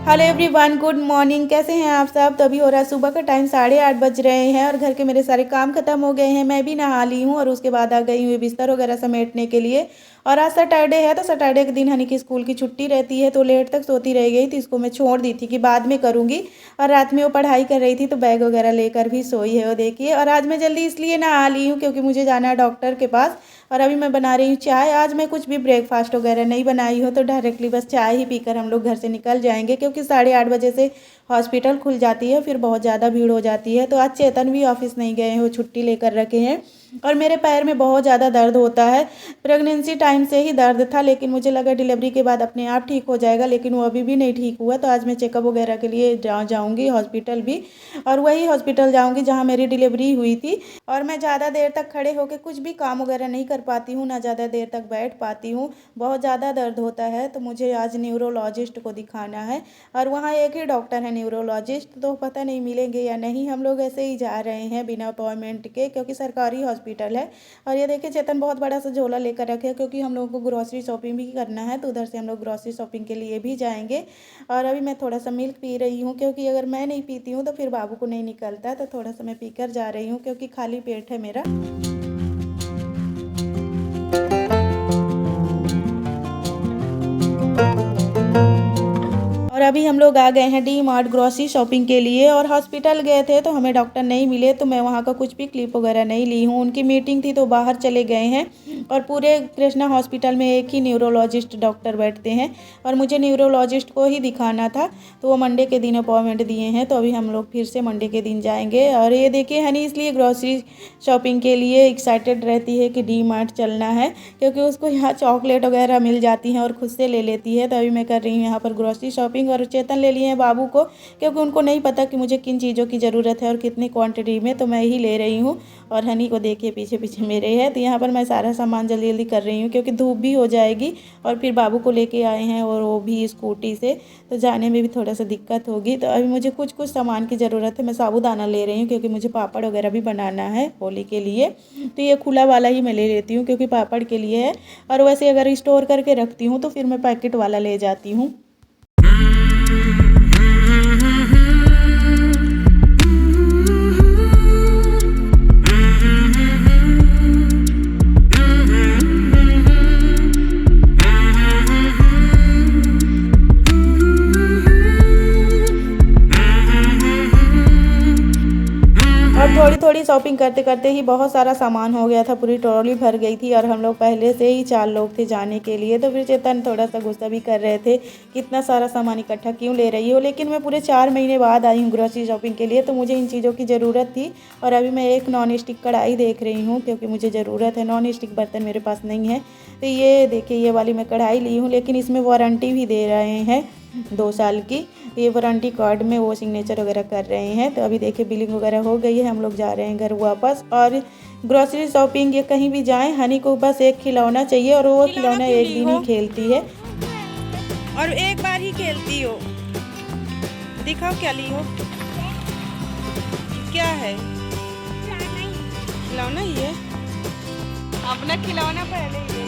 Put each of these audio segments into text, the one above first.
Hello everyone, good morning. कैसे हैं आप सब? तो अभी हो रहा है सुबह का टाइम, 8:30 बज रहे हैं और घर के मेरे सारे काम खत्म हो गए हैं। मैं भी नहा ली हूँ और उसके बाद आ गई हूँ बिस्तर वगैरह समेटने के लिए। और आज सैटरडे है तो सैटरडे के दिन हनी की स्कूल की छुट्टी रहती है तो लेट तक सोती रह गई थी। इसको मैं छोड़ दी थी कि बाद में करूँगी। और रात में वो पढ़ाई कर रही थी तो बैग वगैरह लेकर भी सोई है वो, देखिए। और आज मैं जल्दी इसलिए नहा ली हूँ क्योंकि मुझे जाना है डॉक्टर के पास। और अभी मैं बना रही हूँ चाय। आज मैं कुछ भी ब्रेकफास्ट वगैरह नहीं बनाई हूँ तो डायरेक्टली बस चाय ही पीकर हम लोग घर से निकल जाएंगे, क्योंकि 8:30 बजे से हॉस्पिटल खुल जाती है, फिर बहुत ज़्यादा भीड़ हो जाती है। तो आज चेतन भी ऑफिस नहीं गए हैं, वो छुट्टी लेकर रखे हैं। और मेरे पैर में बहुत ज़्यादा दर्द होता है। प्रेगनेंसी टाइम से ही दर्द था, लेकिन मुझे लगा डिलीवरी के बाद अपने आप ठीक हो जाएगा, लेकिन वो अभी भी नहीं ठीक हुआ। तो आज मैं चेकअप वगैरह के लिए जाऊँगी हॉस्पिटल भी, और वही हॉस्पिटल जाऊँगी जहाँ मेरी डिलीवरी हुई थी। और मैं ज़्यादा देर तक खड़े होकर कुछ भी काम वगैरह नहीं कर पाती हूँ, ना ज़्यादा देर तक बैठ पाती हूँ। बहुत ज़्यादा दर्द होता है तो मुझे आज न्यूरोलॉजिस्ट को दिखाना है। और वहाँ एक ही डॉक्टर है न्यूरोलॉजिस्ट, तो पता नहीं मिलेंगे या नहीं। हम लोग ऐसे ही जा रहे हैं बिना अपॉइंटमेंट के, क्योंकि सरकारी हॉस्पिटल है। और ये देखिए चेतन बहुत बड़ा सा झोला लेकर रखे, क्योंकि हम लोगों को ग्रॉसरी शॉपिंग भी करना है, तो उधर से हम लोग ग्रॉसरी शॉपिंग के लिए भी जाएंगे। और अभी मैं थोड़ा सा मिल्क पी रही हूँ, क्योंकि अगर मैं नहीं पीती हूँ तो फिर बाबू को नहीं निकलता, तो थोड़ा सा मैं पीकर जा रही हूँ क्योंकि खाली पेट है मेरा। और अभी हम लोग आ गए हैं डी मार्ट ग्रॉसरी शॉपिंग के लिए। और हॉस्पिटल गए थे तो हमें डॉक्टर नहीं मिले, तो मैं वहाँ का कुछ भी क्लिप वगैरह नहीं ली हूँ। उनकी मीटिंग थी तो बाहर चले गए हैं। और पूरे कृष्णा हॉस्पिटल में एक ही न्यूरोलॉजिस्ट डॉक्टर बैठते हैं, और मुझे न्यूरोलॉजिस्ट को ही दिखाना था, तो वो मंडे के दिन अपॉइंटमेंट दिए हैं। तो अभी हम लोग फिर से मंडे के दिन जाएंगे। और ये देखिए हनी इसलिए ग्रॉसरी शॉपिंग के लिए एक्साइटेड रहती है कि डी मार्ट चलना है, क्योंकि उसको यहाँ चॉकलेट वगैरह मिल जाती हैं और खुद से ले लेती है। तो अभी मैं कर रही हूँ यहाँ पर ग्रॉसरी शॉपिंग। और चेतन ले लिए हैं बाबू को, क्योंकि उनको नहीं पता कि मुझे किन चीज़ों की ज़रूरत है और कितनी क्वांटिटी में, तो मैं ही ले रही हूँ। और हनी को देखिए पीछे पीछे मेरे है। तो यहाँ पर मैं सारा सामान जल्दी जल्दी कर रही हूँ, क्योंकि धूप भी हो जाएगी। और फिर बाबू को लेके आए हैं और वो भी स्कूटी से, तो जाने में भी थोड़ा सा दिक्कत होगी। तो अभी मुझे कुछ कुछ सामान की ज़रूरत है। मैं साबूदाना ले रही हूँ क्योंकि मुझे पापड़ वगैरह भी बनाना है होली के लिए। तो ये खुला वाला ही मैं ले लेती हूँ क्योंकि पापड़ के लिए है। और वैसे अगर स्टोर करके रखती हूँ तो फिर मैं पैकेट वाला ले जाती हूँ। और थोड़ी थोड़ी शॉपिंग करते करते ही बहुत सारा सामान हो गया था, पूरी ट्रॉली भर गई थी। और हम लोग पहले से ही 4 लोग थे जाने के लिए, तो फिर चेतन थोड़ा सा गुस्सा भी कर रहे थे कि इतना सारा सामान इकट्ठा क्यों ले रही हो। लेकिन मैं पूरे 4 महीने बाद आई हूँ ग्रोसरी शॉपिंग के लिए, तो मुझे इन चीज़ों की ज़रूरत थी। और अभी मैं एक नॉन स्टिक कढ़ाई देख रही हूँ क्योंकि मुझे ज़रूरत है। नॉन स्टिक बर्तन मेरे पास नहीं है, तो ये देखिए ये वाली मैं कढ़ाई ली हूँ, लेकिन इसमें वारंटी भी दे रहे हैं 2 साल की। ये वारंटी कार्ड में वो सिग्नेचर वगैरह कर रहे हैं। तो अभी देखिए बिलिंग वगैरह हो गई है, हम लोग जा रहे हैं घर वापस। और ग्रोसरी शॉपिंग ये कहीं भी जाएं, हनी को बस एक खिलौना चाहिए, और वो खिलौना एक दिन ही खेलती है और एक बार ही खेलती हो। दिखाओ क्या ली हो, क्या है? खिलौना ही है, अपना खिलौना पहले ही है।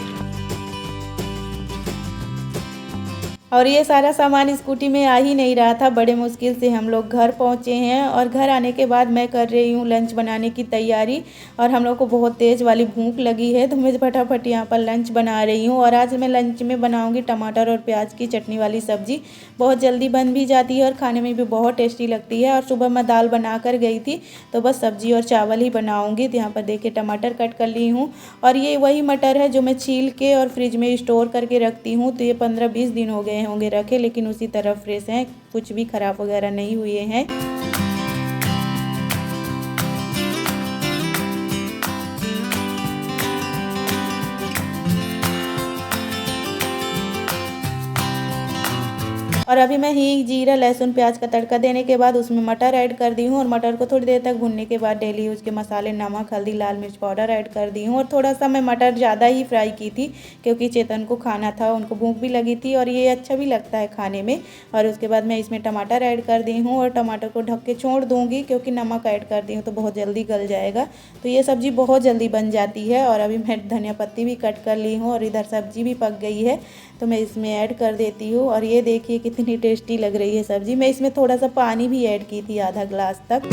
और ये सारा सामान स्कूटी में आ ही नहीं रहा था, बड़े मुश्किल से हम लोग घर पहुँचे हैं। और घर आने के बाद मैं कर रही हूँ लंच बनाने की तैयारी। और हम लोग को बहुत तेज़ वाली भूख लगी है, तो मैं फटाफट यहाँ पर लंच बना रही हूँ। और आज मैं लंच में बनाऊँगी टमाटर और प्याज की चटनी वाली सब्ज़ी। बहुत जल्दी बन भी जाती है और खाने में भी बहुत टेस्टी लगती है। और सुबह मैं दाल बना कर गई थी, तो बस सब्ज़ी और चावल ही बनाऊँगी। तो यहाँ पर देखिए टमाटर कट कर ली हूँ, और ये वही मटर है जो मैं छील के और फ्रिज में स्टोर करके रखती हूँ। तो ये 15-20 दिन हो गए होंगे रखे, लेकिन उसी तरह फ्रेश हैं, कुछ भी खराब वगैरह नहीं हुए हैं। और अभी मैं हींग, जीरा, लहसुन, प्याज का तड़का देने के बाद उसमें मटर ऐड कर दी हूँ। और मटर को थोड़ी देर तक भुनने के बाद डेली यूज़ के मसाले, नमक, हल्दी, लाल मिर्च पाउडर ऐड कर दी हूँ। और थोड़ा सा मैं मटर ज़्यादा ही फ्राई की थी, क्योंकि चेतन को खाना था, उनको भूख भी लगी थी और ये अच्छा भी लगता है खाने में। और उसके बाद मैं इसमें टमाटर ऐड कर दी हूँ, और टमाटर को ढक के छोड़ दूँगी, क्योंकि नमक ऐड कर दी हूँ तो बहुत जल्दी गल जाएगा। तो ये सब्ज़ी बहुत जल्दी बन जाती है। और अभी मैं धनिया पत्ती भी कट कर ली हूँ, और इधर सब्ज़ी भी पक गई है। तो मैं इसमें ऐड कर देती हूँ। और ये देखिए कितनी टेस्टी लग रही है सब्ज़ी। मैं इसमें थोड़ा सा पानी भी ऐड की थी, आधा ग्लास तक।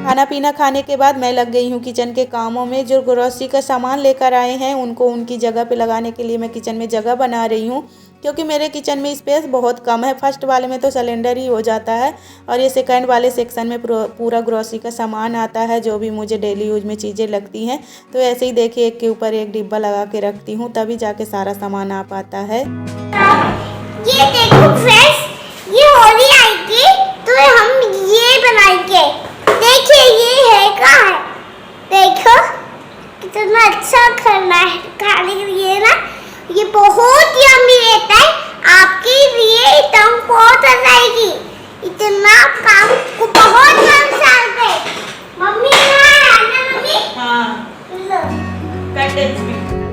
खाना पीना खाने के बाद मैं लग गई हूँ किचन के कामों में। जो ग्रोसरी का सामान लेकर आए हैं उनको उनकी जगह पे लगाने के लिए मैं किचन में जगह बना रही हूँ, क्योंकि मेरे किचन में स्पेस बहुत कम है। फर्स्ट वाले में तो सिलेंडर ही हो जाता है और ये सेकंड वाले सेक्शन में पूरा ग्रोसरी का सामान आता है, जो भी मुझे डेली यूज में चीज़ें लगती हैं। तो ऐसे ही देखिए एक के ऊपर एक डिब्बा लगा के रखती हूँ, तभी जाके सारा सामान आ पाता है। ये देखो फ्रेंड्स, ये होली आएगी तो हम ये बनाएंगे। देखिए ये है क्या है, देखो कितना अच्छा खाना है खाने के लिए ना। ये बहुत यम्मी रहता है, आपके लिए एकदम बहुत आएगी। इतना काम को बहुत पसंद है। मम्मी है ना मम्मी? हाँ। लो।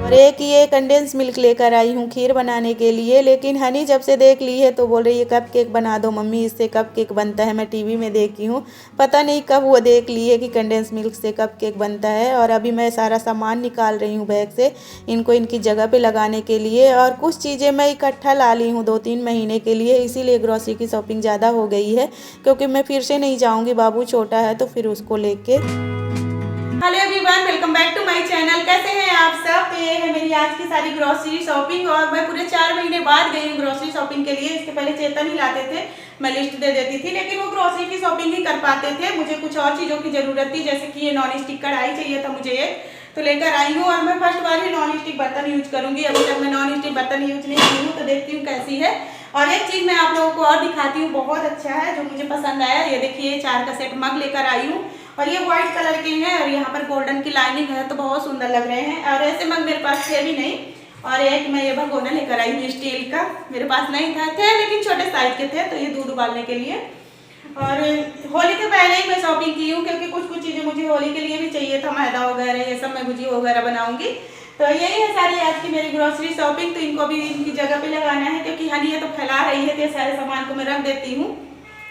और एक ये कंडेंस मिल्क लेकर आई हूँ खीर बनाने के लिए, लेकिन हनी जब से देख ली है तो बोल रही है कप केक बना दो मम्मी, इससे कप केक बनता है। मैं टीवी में देखी हूँ, पता नहीं कब वो देख ली है कि कंडेंस मिल्क से कप केक बनता है। और अभी मैं सारा सामान निकाल रही हूँ बैग से, इनको इनकी जगह पे लगाने के लिए। और कुछ चीज़ें मैं इकट्ठा ला ली हूँ 2-3 महीने के लिए, इसीलिए ग्रॉसरी की शॉपिंग ज़्यादा हो गई है, क्योंकि मैं फिर से नहीं जाऊँगी, बाबू छोटा है तो फिर उसको लेके। Hello everyone, welcome back to my channel. कैसे हैं आप सब? तो ये है मेरी आज की सारी ग्रोसरी शॉपिंग, और मैं पूरे 4 महीने बाद गई हूँ ग्रोसरी शॉपिंग के लिए। इसके पहले चेतन ही लाते थे, मैं लिस्ट दे देती थी, लेकिन वो ग्रोसरी की शॉपिंग ही कर पाते थे। मुझे कुछ और चीज़ों की ज़रूरत थी, जैसे कि ये नॉन स्टिक कढ़ाई चाहिए था मुझे एक, तो लेकर आई हूँ। और मैं फर्स्ट बार ही नॉन स्टिक बर्तन यूज करूँगी, अभी तक मैं नॉन स्टिक बर्तन यूज नहीं की हूँ, तो देखती हूँ कैसी है। और एक चीज़ मैं आप लोगों को और दिखाती हूँ, बहुत अच्छा है जो मुझे पसंद आया। ये देखिए 4 का सेट मग लेकर आई हूँ, और ये व्हाइट कलर के हैं और यहाँ पर गोल्डन की लाइनिंग है, तो बहुत सुंदर लग रहे हैं। और ऐसे मग मेरे पास थे भी नहीं। और एक मैं ये भगोना लेकर आई हूँ स्टील का, मेरे पास नहीं था, थे लेकिन छोटे साइज के थे, तो ये दूध उबालने के लिए। और होली के पहले ही मैं शॉपिंग की हूँ, क्योंकि कुछ कुछ चीज़ें मुझे होली के लिए भी चाहिए था, मैदा वगैरह ये सब मैं गुजिया वगैरह बनाऊंगी। तो यही है सारी आज की मेरी ग्रोसरी शॉपिंग। तो इनको भी इनकी जगह पे लगाना है, क्योंकि हनी है तो फैला रही है, तो ये सारे सामान को मैं रख देती हूँ।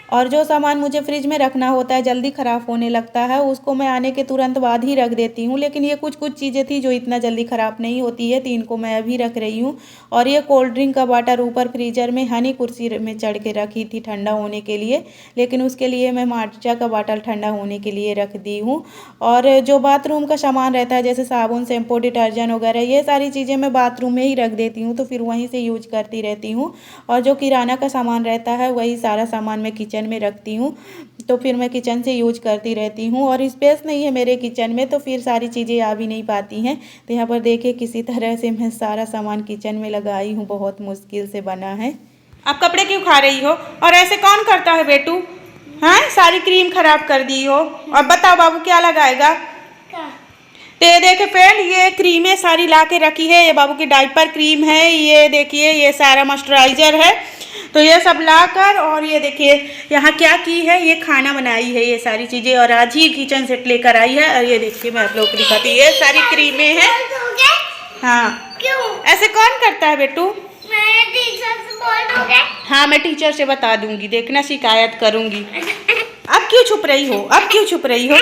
और जो सामान मुझे फ्रिज में रखना होता है जल्दी ख़राब होने लगता है, उसको मैं आने के तुरंत बाद ही रख देती हूँ। लेकिन ये कुछ कुछ चीज़ें थी जो इतना जल्दी ख़राब नहीं होती है, तो इनको मैं अभी रख रही हूँ। और ये कोल्ड ड्रिंक का वाटर ऊपर फ्रीजर में हनी कुर्सी में चढ़ के रखी थी ठंडा होने के लिए, लेकिन उसके लिए मैं मार्चा का बाटल ठंडा होने के लिए रख दी हूँ। और जो बाथरूम का सामान रहता है, जैसे साबुन, शैम्पू, डिटर्जेंट वगैरह, ये सारी चीज़ें मैं बाथरूम में ही रख देती हूँ, तो फिर वहीं से यूज करती रहती हूँ। और जो किराना का सामान रहता है वही सारा सामान मैं किचन में रखती हूँ, तो फिर मैं किचन से यूज करती रहती हूँ। और स्पेस नहीं है मेरे किचन में, तो फिर सारी चीज़ें आ भी नहीं पाती हैं। तो यहाँ पर देखिए किसी तरह से मैं सारा सामान किचन में लगाई हूँ, बहुत मुश्किल से बना है। आप कपड़े क्यों खा रही हो? और ऐसे कौन करता है बेटू? हाँ, सारी क्रीम खराब कर दी हो। और बताओ बाबू क्या लगाएगा? तो ये देखे फ्रेंड, ये क्रीमें सारी ला के रखी है। ये बाबू की डाइपर क्रीम है, ये देखिए ये सारा मॉइस्चराइजर है, तो ये सब लाकर, और ये देखिए यहाँ क्या की है, ये खाना बनाई है ये सारी चीज़ें, और आज ही किचन सेट लेकर आई है। और ये देखिए मैं आप लोगों को दिखाती हूँ, ये सारी क्रीमें हैं। हाँ, क्यों ऐसे कौन करता है बेटू? मैं टीचर से बोल दूंगी। हाँ, मैं टीचर से बता दूंगी, देखना शिकायत करूंगी। अब क्यों छुप रही हो? अब क्यों छुप रही हो?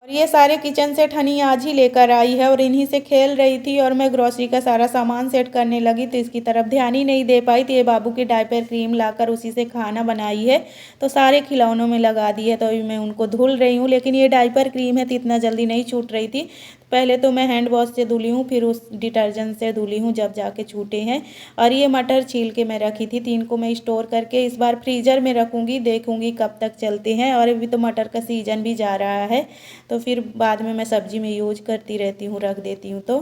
और ये सारे किचन सेट हनी आज ही लेकर आई है, और इन्हीं से खेल रही थी, और मैं ग्रोसरी का सारा सामान सेट करने लगी तो इसकी तरफ ध्यान ही नहीं दे पाई। तो ये बाबू की डायपर क्रीम लाकर उसी से खाना बनाई है, तो सारे खिलौनों में लगा दी है, तो अभी मैं उनको धुल रही हूँ। लेकिन ये डायपर क्रीम है तो इतना जल्दी नहीं छूट रही थी, पहले तो मैं हैंड वॉश से धुली हूँ, फिर उस डिटर्जेंट से धुली हूँ जब जाके छूटे हैं। और ये मटर छील के मैं रखी थी, 3 को मैं स्टोर करके इस बार फ्रीज़र में रखूँगी, देखूँगी कब तक चलते हैं। और अभी तो मटर का सीजन भी जा रहा है, तो फिर बाद में मैं सब्ज़ी में यूज करती रहती हूँ, रख देती हूँ तो।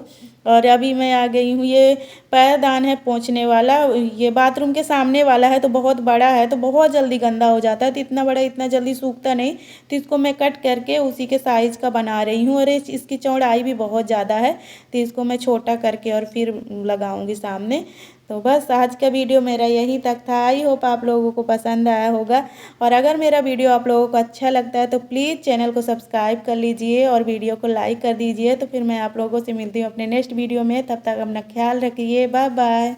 और अभी मैं आ गई हूँ, ये पैरदान है पोंछने वाला, ये बाथरूम के सामने वाला है, तो बहुत बड़ा है, तो बहुत जल्दी गंदा हो जाता है, तो इतना बड़ा इतना जल्दी सूखता नहीं, तो इसको मैं कट करके उसी के साइज़ का बना रही हूँ। और इसकी चौड़ाई भी बहुत ज़्यादा है, तो इसको मैं छोटा करके और फिर लगाऊंगी सामने। तो बस आज का वीडियो मेरा यही तक था। आई होप आप लोगों को पसंद आया होगा, और अगर मेरा वीडियो आप लोगों को अच्छा लगता है तो प्लीज़ चैनल को सब्सक्राइब कर लीजिए और वीडियो को लाइक कर दीजिए। तो फिर मैं आप लोगों से मिलती हूँ अपने नेक्स्ट वीडियो में, तब तक अपना ख्याल रखिए, बाय बाय।